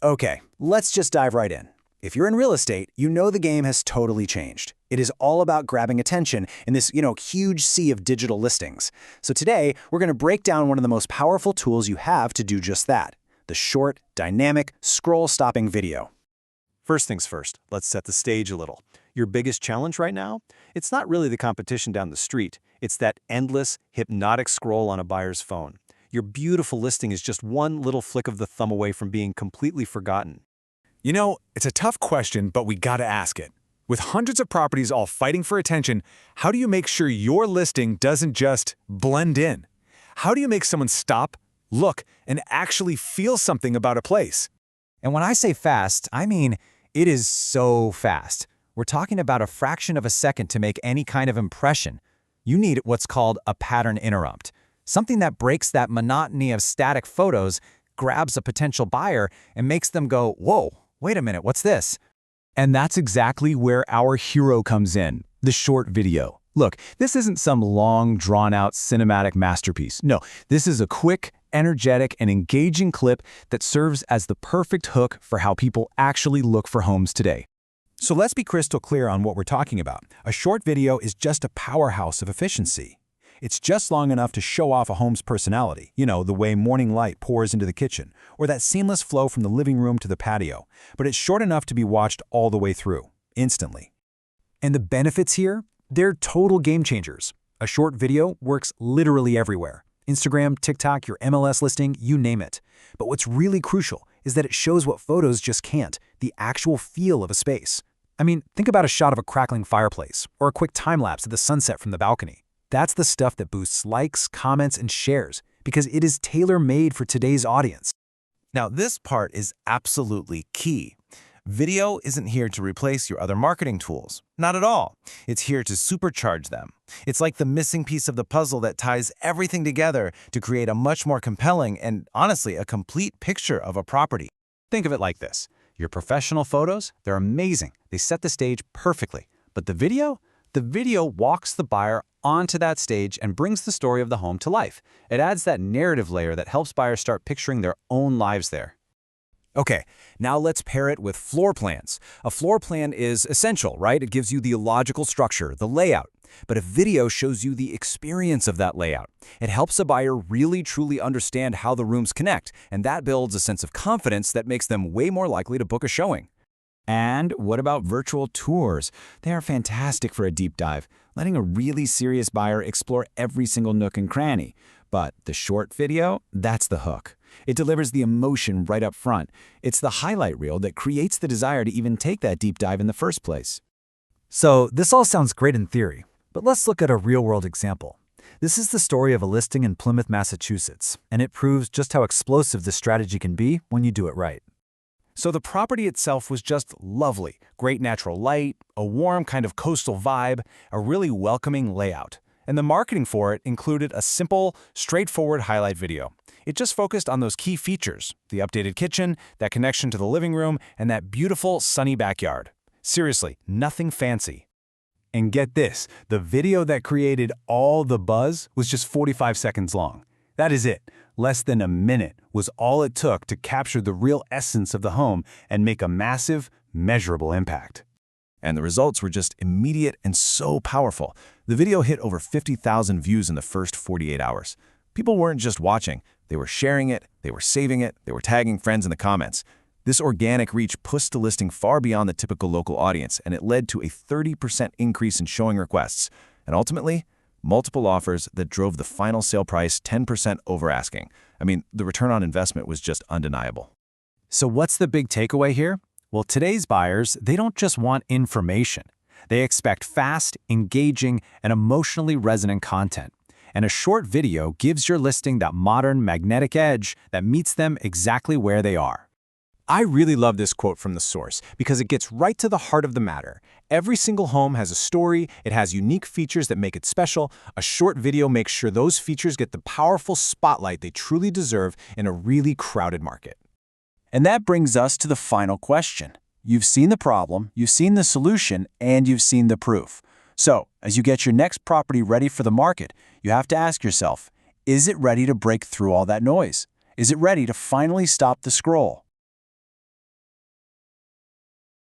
Okay, let's just dive right in. If you're in real estate, you know the game has totally changed. It is all about grabbing attention in this, huge sea of digital listings. So today, we're going to break down one of the most powerful tools you have to do just that, the short, dynamic, scroll-stopping video. First things first, let's set the stage a little. Your biggest challenge right now? It's not really the competition down the street. It's that endless, hypnotic scroll on a buyer's phone. Your beautiful listing is just one little flick of the thumb away from being completely forgotten. It's a tough question, but we gotta ask it. With hundreds of properties all fighting for attention, how do you make sure your listing doesn't just blend in? How do you make someone stop, look, and actually feel something about a place? And when I say fast, I mean it is so fast. We're talking about a fraction of a second to make any kind of impression. You need what's called a pattern interrupt, something that breaks that monotony of static photos, grabs a potential buyer, and makes them go, whoa, wait a minute, what's this? And that's exactly where our hero comes in, the short video. Look, this isn't some long, drawn-out cinematic masterpiece. No, this is a quick, energetic, and engaging clip that serves as the perfect hook for how people actually look for homes today. So let's be crystal clear on what we're talking about. A short video is just a powerhouse of efficiency. It's just long enough to show off a home's personality, the way morning light pours into the kitchen, or that seamless flow from the living room to the patio. But it's short enough to be watched all the way through, instantly. And the benefits here? They're total game changers. A short video works literally everywhere. Instagram, TikTok, your MLS listing, you name it. But what's really crucial is that it shows what photos just can't, the actual feel of a space. I mean, think about a shot of a crackling fireplace, or a quick time-lapse of the sunset from the balcony. That's the stuff that boosts likes, comments, and shares, because it is tailor-made for today's audience. Now, this part is absolutely key. Video isn't here to replace your other marketing tools. Not at all. It's here to supercharge them. It's like the missing piece of the puzzle that ties everything together to create a much more compelling and, honestly, a complete picture of a property. Think of it like this. Your professional photos, they're amazing. They set the stage perfectly. But the video? The video walks the buyer onto that stage and brings the story of the home to life. It adds that narrative layer that helps buyers start picturing their own lives there. Okay, now let's pair it with floor plans. A floor plan is essential, right? It gives you the logical structure, the layout. But a video shows you the experience of that layout. It helps a buyer really truly understand how the rooms connect, and that builds a sense of confidence that makes them way more likely to book a showing. And what about virtual tours? They are fantastic for a deep dive, letting a really serious buyer explore every single nook and cranny. But the short video, that's the hook. It delivers the emotion right up front. It's the highlight reel that creates the desire to even take that deep dive in the first place. So this all sounds great in theory, but let's look at a real-world example. This is the story of a listing in Plymouth, Massachusetts, and it proves just how explosive this strategy can be when you do it right. So the property itself was just lovely. Great natural light, a warm kind of coastal vibe, a really welcoming layout. And the marketing for it included a simple, straightforward highlight video. It just focused on those key features, the updated kitchen, that connection to the living room, and that beautiful sunny backyard. Seriously, nothing fancy. And get this, the video that created all the buzz was just 45 seconds long. That is it. Less than a minute was all it took to capture the real essence of the home and make a massive, measurable impact. And the results were just immediate and so powerful. The video hit over 50,000 views in the first 48 hours. People weren't just watching, they were sharing it, they were saving it, they were tagging friends in the comments. This organic reach pushed the listing far beyond the typical local audience, and it led to a 30% increase in showing requests, and ultimately, multiple offers that drove the final sale price 10% over asking. I mean, the return on investment was just undeniable. So what's the big takeaway here? Well, today's buyers, they don't just want information. They expect fast, engaging, and emotionally resonant content. And a short video gives your listing that modern, magnetic edge that meets them exactly where they are. I really love this quote from the source because it gets right to the heart of the matter. Every single home has a story, it has unique features that make it special. A short video makes sure those features get the powerful spotlight they truly deserve in a really crowded market. And that brings us to the final question. You've seen the problem, you've seen the solution, and you've seen the proof. So, as you get your next property ready for the market, you have to ask yourself, is it ready to break through all that noise? Is it ready to finally stop the scroll?